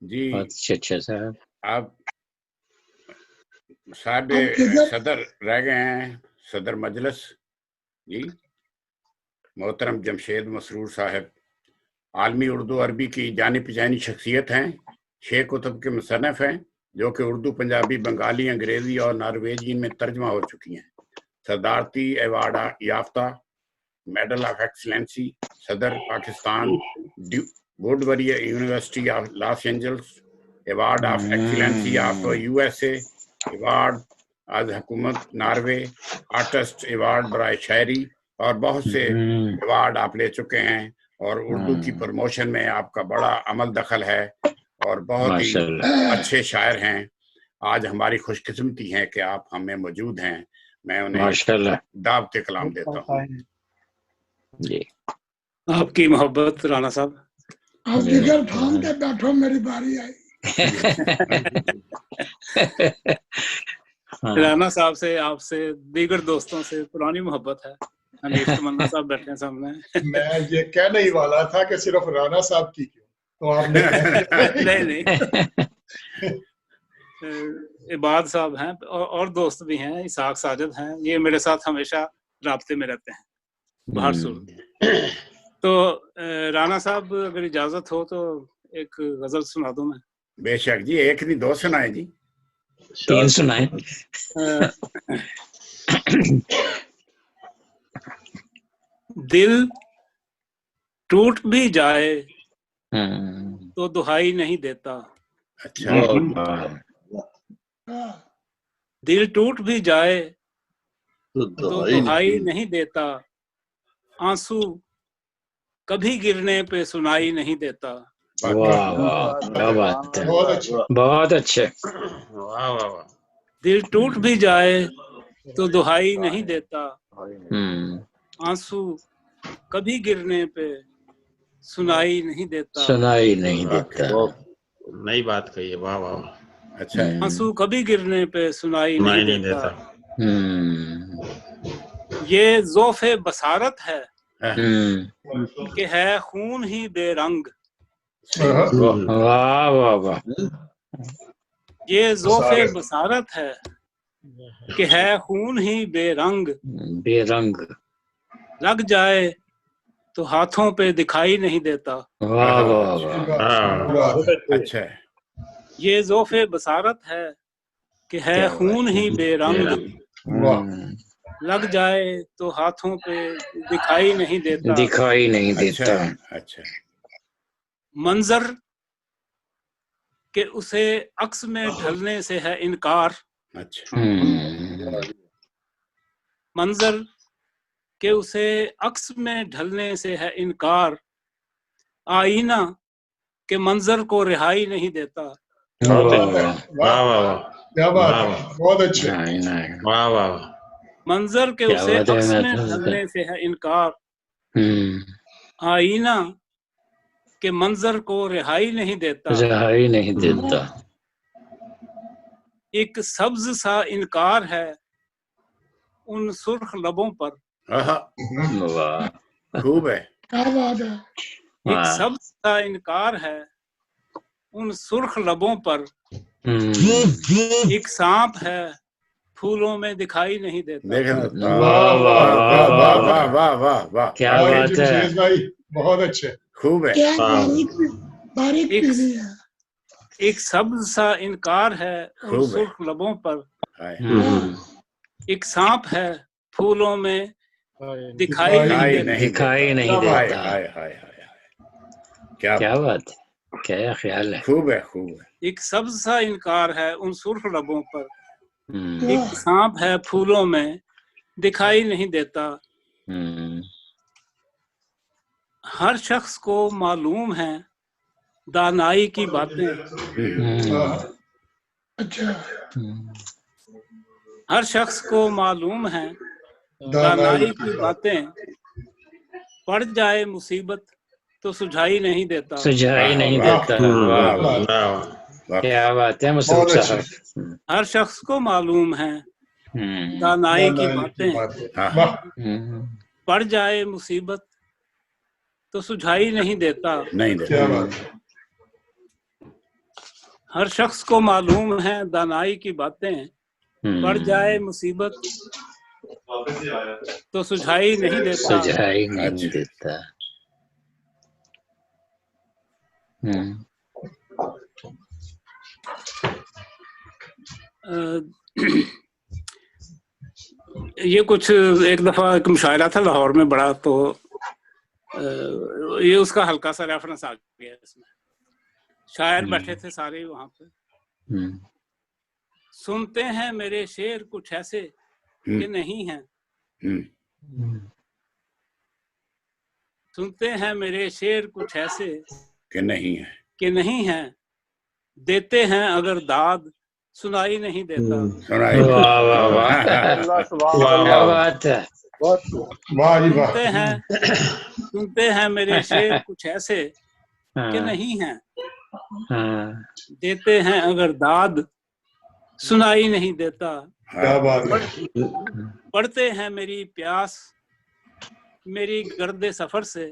جی اچھا صاحب، آپ صاحب صدر رہ گئے ہیں، صدر مجلس جی محترم جمشید مسرور صاحب عالمی اردو عربی کی جانی پہچانی شخصیت ہیں، 6 کتب کے مصنف ہیں جو کہ اردو، پنجابی، بنگالی، انگریزی اور نارویجین میں ترجمہ ہو چکی ہیں۔ صدارتی ایوارڈ یافتہ، میڈل آف ایکسلنسی، صدر Pakistan, Woodbury university of Los Angeles, award of excellency of U S A, award از حکومت ناروے، آرٹسٹ ایوارڈ برائے شاعری، اور بہت سے ایوارڈ آپ لے چکے ہیں، اور اردو کی پروموشن میں آپ کا بڑا عمل دخل ہے، اور بہت ہی اچھے شاعر ہیں۔ آج ہماری خوش قسمتی ہے کہ آپ ہم میں موجود ہیں۔ میں انہیں دعوت کلام دیتا ہوں۔ جی آپ کی محبت رانا صاحب، آپ دیگر تھام کے بیٹھو، میری باری آئی۔ رانا صاحب سے، آپ سے، دیگر دوستوں سے پرانی محبت ہے۔ انیش تمنا صاحب بیٹھے ہیں سامنے۔ میں یہ کہنے ہی والا تھا کہ صرف رانا صاحب کی کیوں، تو آپ نے نہیں عباد صاحب ہیں اور دوست بھی ہیں، اسحاق ساجد ہیں، یہ میرے ساتھ ہمیشہ رابطے میں رہتے ہیں باہر صورت۔ تو رانا صاحب اگر اجازت ہو تو ایک غزل سنا دوں میں۔ بے شک جی، ایک نہیں 2 سنائیں جی، 3 سنائیں۔ دل ٹوٹ بھی جائے تو دہائی نہیں دیتا، اچھا دل ٹوٹ بھی جائے تو دہائی نہیں دیتا، آنسو کبھی گرنے پہ سنائی نہیں دیتا۔ واہ واہ، کیا بات ہے، بہت اچھے۔ واہ واہ واہ، دل ٹوٹ بھی جائے تو دہائی نہیں دیتا، آنسو کبھی گرنے پہ سنائی نہیں دیتا، سنائی نہیں دیتا۔ نئی بات کہی ہے، واہ واہ، اچھا ہے۔ آنسو کبھی گرنے پہ سنائی نہیں دیتا، یہ ذوف بصارت ہے کہ ہے خون ہی بے رنگ، واہ واہ واہ، یہ ذوف بصارت ہے کہ ہے خون ہی بے رنگ، بے رنگ، لگ جائے تو ہاتھوں پہ دکھائی نہیں دیتا، واہ واہ واہ، اچھا ہے۔ یہ ذوف بصارت ہے کہ ہے خون ہی بے رنگ، لگ جائے تو ہاتھوں پہ دکھائی نہیں دیتا، دکھائی نہیں دیتا۔ اچھا منظر کہ اسے عکس میں ڈھلنے سے ہے انکار، اچھا منظر کہ اسے عکس میں ڈھلنے سے ہے انکار، آئینہ کہ منظر کو رہائی نہیں دیتا، کیا بات ہے، بہت اچھے، واہ واہ، منظر کہ اسے عکس میں ڈھلنے سے ہے انکار، آئینہ کہ منظر کو رہائی نہیں دیتا، رہائی نہیں دیتا۔ ایک سبز سا انکار ہے ان سرخ لبوں پر، خوب ہے، کیا بات ہے۔ ایک سبز سا انکار ہے ان سرخ لبوں پر، ایک سانپ ہے پھولوں میں دکھائی نہیں دیتا۔ واہ واہ واہ واہ واہ واہ واہ، کیا بات ہے، بہت اچھے، خوب ہے۔ باریک پیلی ہے۔ ایک سبز سا انکار ہے ان سرخ لبوں پر، ایک سانپ ہے پھولوں میں دکھائی نہیں دیتا۔ کیا بات ہے، کیا خیال ہے، خوب ہے، خوب ہے۔ ایک سبز سا انکار ہے ان سرخ لبوں پر، ایک سانپ ہے پھولوں میں دکھائی نہیں دیتا۔ ہر شخص کو معلوم ہے دانائی کی باتیں، اچھا، ہر شخص کو معلوم ہے دانائی کی باتیں، پڑ جائے مصیبت تو سجھائی نہیں دیتا۔ سجھائی نہیں دیتا، کیا بات ہے مسعود صاحب۔ ہر شخص کو معلوم ہے دانائی کی باتیں، پڑ جائے مصیبت تو سجھائی نہیں دیتا۔ ہر شخص کو معلوم ہے دانائی کی باتیں، پڑ جائے مصیبت تو سجھائی نہیں دیتا۔ سجھائی نہیں دیتا۔ یہ کچھ ایک دفعہ ایک مشاعرہ تھا لاہور میں بڑا، تو یہ اس کا ہلکا سا ریفرنس آ گیا اس میں۔ شاعر بیٹھے تھے سارے وہاں پہ، سنتے ہیں میرے شعر کچھ ایسے کہ نہیں ہیں، سنتے ہیں میرے شعر کچھ ایسے کہ نہیں ہے، دیتے ہیں اگر داد سنائی نہیں دیتا۔ سنائی واہ واہ واہ، کیا بات ہے۔ واہ جی واہ، سنتے ہیں میرے شعر کچھ ایسے کہ نہیں ہیں، دیتے ہیں اگر داد سنائی نہیں دیتا۔ کیا بات ہے، پڑھتے ہیں میری پیاس میری گرد سفر سے،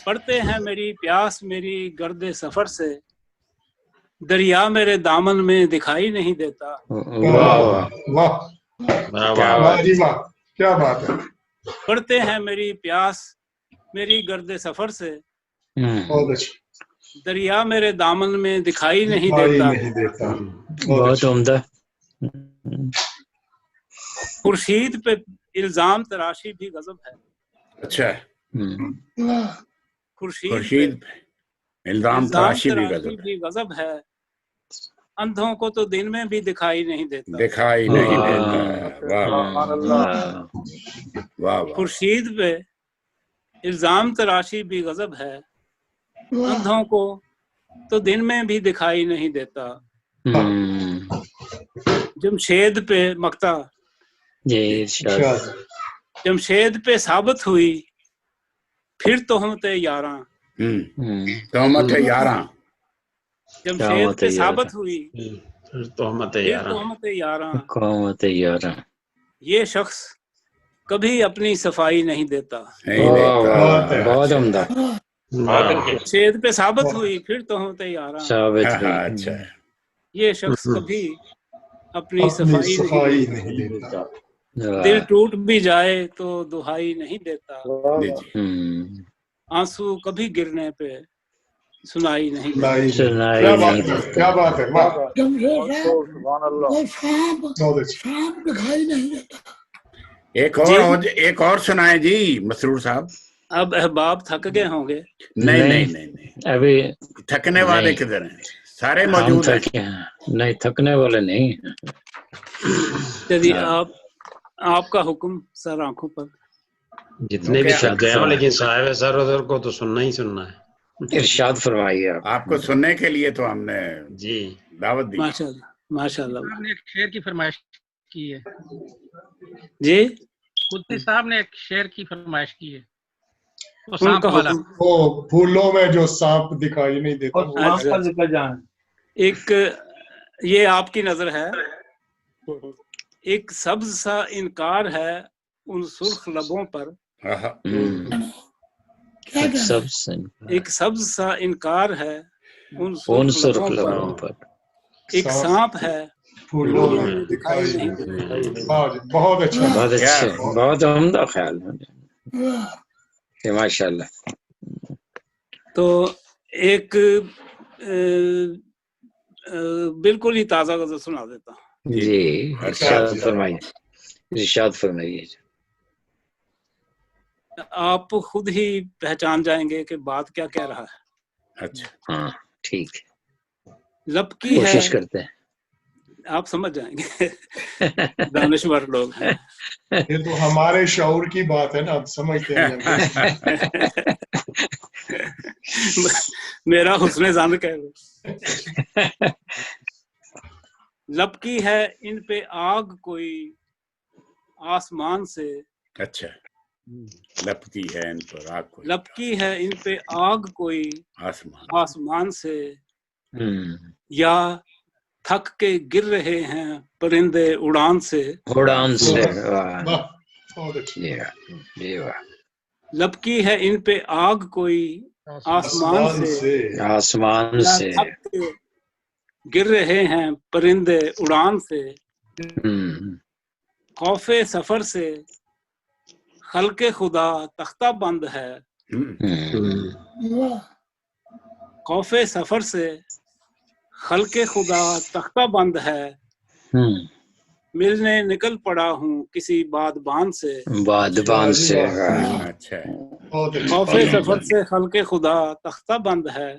پڑھتے ہیں میری پیاس میری گرد سفر سے، دریا میرے دامن میں دکھائی نہیں دیتا۔ واہ واہ واہ جی واہ، کیا بات ہے، پڑھتے ہیں میری پیاس میری گرد سفر سے، بہت اچھا، دریا میرے دامن میں دکھائی نہیں دیتا۔ بہت عمدہ۔ خورشید پہ الزام تراشی بھی غضب ہے۔ اچھا، خورشید پہ الزام تراشی بھی غضب ہے، اندھوں کو تو دن میں بھی دکھائی نہیں دیتا۔ خورشید پہ الزام تراشی بھی غضب ہے، اندھوں کو تو دن میں بھی دکھائی نہیں دیتا۔ جمشید پہ مقطع، جمشید پہ ثابت ہوئی پھر تہمت یاراں، تہمت یاراں، جمشید پہ ثابت ہوئی پھر تہمت یاراں، یہ شخص کبھی اپنی صفائی نہیں دیتا۔ بہت عمدہ۔ جمشید پہ ثابت ہوئی پھر تہمت یاراں، اچھا، یہ شخص کبھی اپنی صفائی نہیں دیتا، دل ٹوٹ بھی جائے تو دہائی نہیں دیتا۔ آنسو کبھی گرنے پہ سنائی نہیں دیتا۔ کیا بات ہے، واہ، سانپ دکھائی نہیں دیتا۔ ایک اور سنائیں جی مسرور صاحب۔ اب احباب تھک گئے ہوں گے؟ نہیں، ابھی تھکنے والے کدھر ہیں، سارے موجود ہیں۔ نہیں، تھکنے والے نہیں۔ چلیے آپ کا حکم سر، آنکھوں پر جتنے بھی تھک گئے ہوں، لیکن صاحب سر ادھر کو تو سننا ہی سننا ہے۔ ارشاد فرمائیے آپ کو سننے کے لیے تو ہم نے جی دعوت دی۔ ماشاء اللہ۔ آپ نے ایک شعر کی فرمائش کی ہے جی، قدسی صاحب نے ایک شعر کی فرمائش کی ہے، وہ ان سانپ کا والا۔ وہ پھولوں میں جو سانپ دکھائی نہیں دیتا، ایک یہ آپ کی نظر ہے، ایک سبز سا انکار ہے ان سرخ لبوں پر، ایک سبز سا انکار ہے ان سرخ لبوں پر، ایک سانپ ہے پھولوں میں دکھائی نہیں دیتا۔ بہت اچھا، بہت اچھا، بہت عمدہ خیال ہے، ماشاء اللہ۔ تو ایک بالکل ہی تازہ غزل سنا دیتا ہوں۔ جی، ارشاد فرمائیے، ارشاد فرمائیے۔ آپ خود ہی پہچان جائیں گے کہ بات کیا کہہ رہا ہے۔ اچھا، ہاں ٹھیک ہے، لب کی ہے، کوشش کرتے ہیں۔ آپ سمجھ جائیں گے، دانشور لوگ ہیں۔ یہ تو ہمارے شعور کی بات ہے نا، اب سمجھتے ہیں۔ میرا حسن ظن کہہ لو۔ لب کی ہے ان پہ آگ کوئی آسمان سے، اچھا، لپکی ہے ان پر آگ کوئی، لب کی ہے ان پہ آگ کوئی آسمان سے، یا تھک کے گر رہے ہیں پرندے اڑان سے، اڑان سے۔ لب کی ہے ان پہ آگ کوئی آسمان سے آسمان یا سے چھت سے گر رہے ہیں پرندے اڑان سے، خوف سفر سے خلق خدا تختہ بند ہے، واہ خوف سفر سے خلق خدا تختہ بند ہے، ملنے نکل پڑا ہوں کسی بادبان سے، بادبان سے اچھا ہے، بہت اچھا، خوف سفر سے خلق خدا تختہ بند ہے،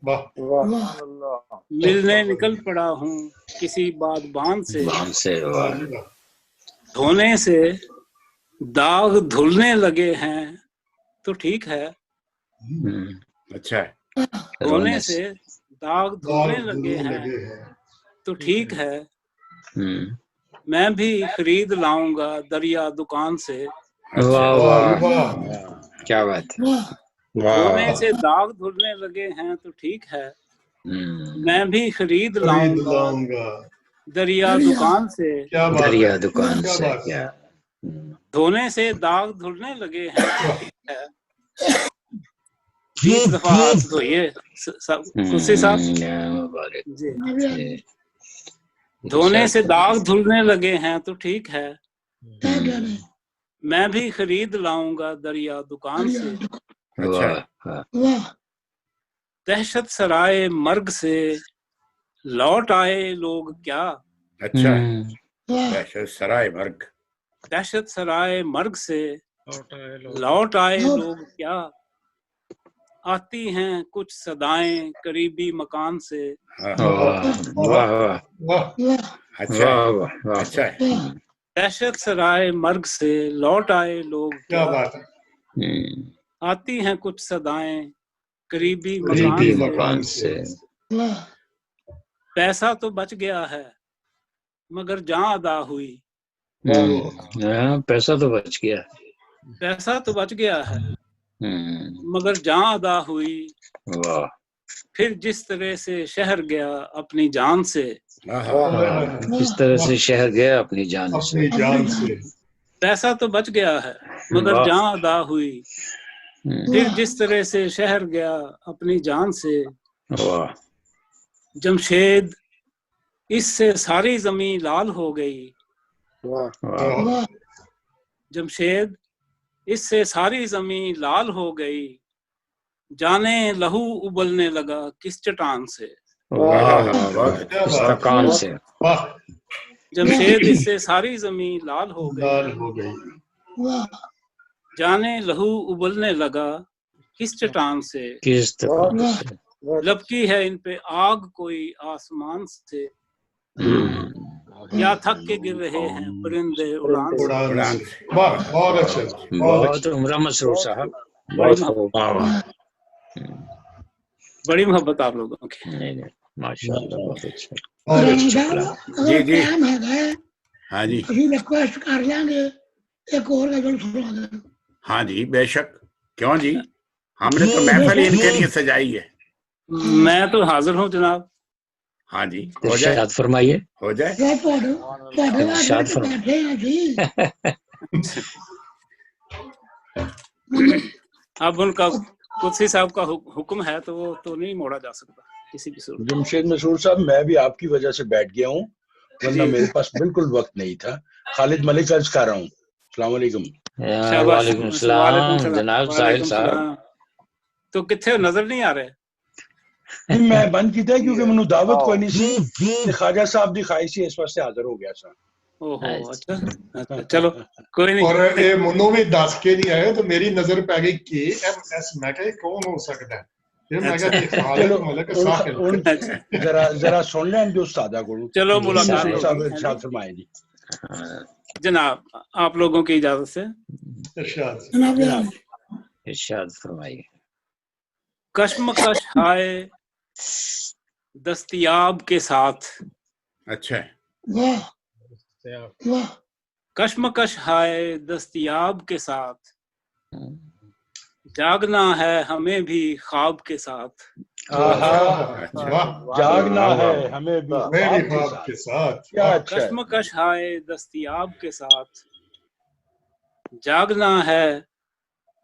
واہ واہ ملنے نکل پڑا ہوں کسی بادبان سے، بان سے واہ جی واہ، دھونے سے داغ دھلنے لگے ہیں تو ٹھیک ہے، اچھا ہے، دھونے سے داغ دھلنے داغ لگے دھلنے ہیں لگے ہیں، تو ٹھیک ہے، میں بھی خرید لاؤں گا دریا دکان سے، واہ واہ جی واہ واہ، کیا بات ہے واہ دھونے سے داغ دھلنے لگے ہیں تو ٹھیک ہے، میں بھی خرید خرید لاؤں گا لاؤں گا، دریا دکان سے، کیا بات دریا ہے، دکان کیا سے بات ہے، کیا دھونے سے داغ دھلنے لگے ہیں تو ٹھیک ہے، 20 دفعہ ہاتھ دھوئیے کسی صاحب مبارک جی، جی، دھونے سے ارشاد داغ دھلنے لگے ہیں تو ٹھیک ہے، کیا کہہ رہے ہیں میں بھی خرید لاؤں گا دریا دکان سے، اچھا ہے، واہ واہ دہشت سرائے مرگ سے لوٹ آئے لوگ کیا، اچھا ہے، واہ دہشت سرائے مرگ، دہشت سرائے مرگ سے لوٹ آئے لوگ کیا، آتی ہیں کچھ صدائیں قریبی مکان سے، ہاں، واہ واہ واہ، واہ اچھا ہے، واہ واہ اچھا ہے، واہ دہشت سرائے مرگ سے لوٹ آئے لوگ کیا کیا، بات ہے، آتی ہیں کچھ صدائیں قریبی قریبی مکان سے، مکان سے واہ پیسہ تو بچ گیا ہے مگر جاں ادا ہوئی، ہاں پیسہ تو بچ گیا پیسہ تو بچ گیا ہے مگر جاں ادا ہوئی، واہ پھر جس طرح سے شہر گیا اپنی جان سے، کس طرح سے شہر گیا اپنی جان سے اپنی جان سے، پیسہ تو بچ گیا ہے مگر واہ جاں ادا ہوئی، پھر جس طرح سے شہر گیا اپنی جان سے، واہ جمشید اس سے ساری زمین لال ہو گئی، واہ واہ جمشید اس سے ساری زمین لال ہو گئی، جانے لہو ابلنے لگا کس چٹان سے، واہ بہت اچھا، کیا بات ہے، استقام سے واہ، جمشید اس سے ساری زمین لال ہو گئی، لال ہو گئی، واہ جانے لہو ابلنے لگا کس چٹان سے، کس طرح واہ سے لپکی ہے ان پہ آگ کوئی آسمان سے، یا تھک کے گر رہے ہیں پرندے اڑان سے، اڑان اڑان سے، سے، واہ، بہت اچھا، بہت بہت اچھا، عمرہ مسرور صاحب بڑی بہت خوب واہ واہ بڑی محبت آپ لوگوں کی، نہیں نہیں ماشاء اللہ بہت اچھا بہت رانا اچھا، صاحب جی اگر جی، ٹائم ہے ہاں جی، ਅਸੀਂ ਰਿਕੁਐਸਟ ਕਰ ਲਾਂਗੇ ਇੱਕ ਹੋਰ ਗਜ਼ਲ ਸੁਣਾ ਦੇਣਾ ہاں جی، بے شک، کیوں جی، ہم نے تو محفل ہی ان کے لیے سجائی ہے، میں تو حاضر ہوں جناب، ہاں جی، ہو جائے، ارشاد فرمائیے ہو جائے، ਜਾਂ ਤੁਹਾਡੇ ارشاد ਵਾਸਤੇ فرمائیے ਬੈਠੇ ਆ ਜੀ اب ان کا قدسی صاحب کا حکم ہے تو وہ تو نہیں موڑا جا سکتا کسی بھی صورت، جمشید مسرور صاحب میں بھی آپ کی وجہ سے بیٹھ گیا ہوں ورنہ جی میرے پاس بالکل وقت نہیں تھا. خالد ملک عرض کر رہا ہوں. السلام علیکم. شاباش، وعلیکم وعلیکم السلام جناب ساحل وعلیکم صاحب السلام، تو کتنے نظر نہیں آ رہے، نہیں میں بند کیتا ہے کیونکہ منو دعوت کوئی نہیں سی تے خواجہ صاحب دی خواہش سی اس واسطے حاضر ہو گیا سا. اوہو اچھا اچھا، چلو کوئی اور نہیں، یہ منو بھی دس کے نہیں آئے تو میری نظر پہ گئی کے ایم ایس، میں کہ کون ہو سکتا ہے، پھر میں کہا کہ خالد چلو ملک ساحل، اچھا ذرا سن لیں جو استادہ کو. چلو جی ملاقات مسرور صاحب ہوگی، ہے ارشاد جی فرمائیں جی. جناب، آپ لوگوں کی اجازت سے، ارشاد، جناب جناب ارشاد فرمائیے کشمکش ہائے دستیاب کے ساتھ، اچھا ہے، واہ واہ کشمکش ہائے دستیاب کے ساتھ، جاگنا ہے ہمیں بھی خواب کے ساتھ، اچھا، واہ، جاگنا ہے ہمیں بھی میں بھی خواب خواب کے ساتھ، کیا واہ، اچھا ہے. کشمکش ہائے دستیاب کے ساتھ، جاگنا ہے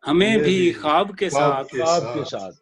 ہمیں بھی خواب کے خواب ساتھ، کے خواب کے ساتھ، ساتھ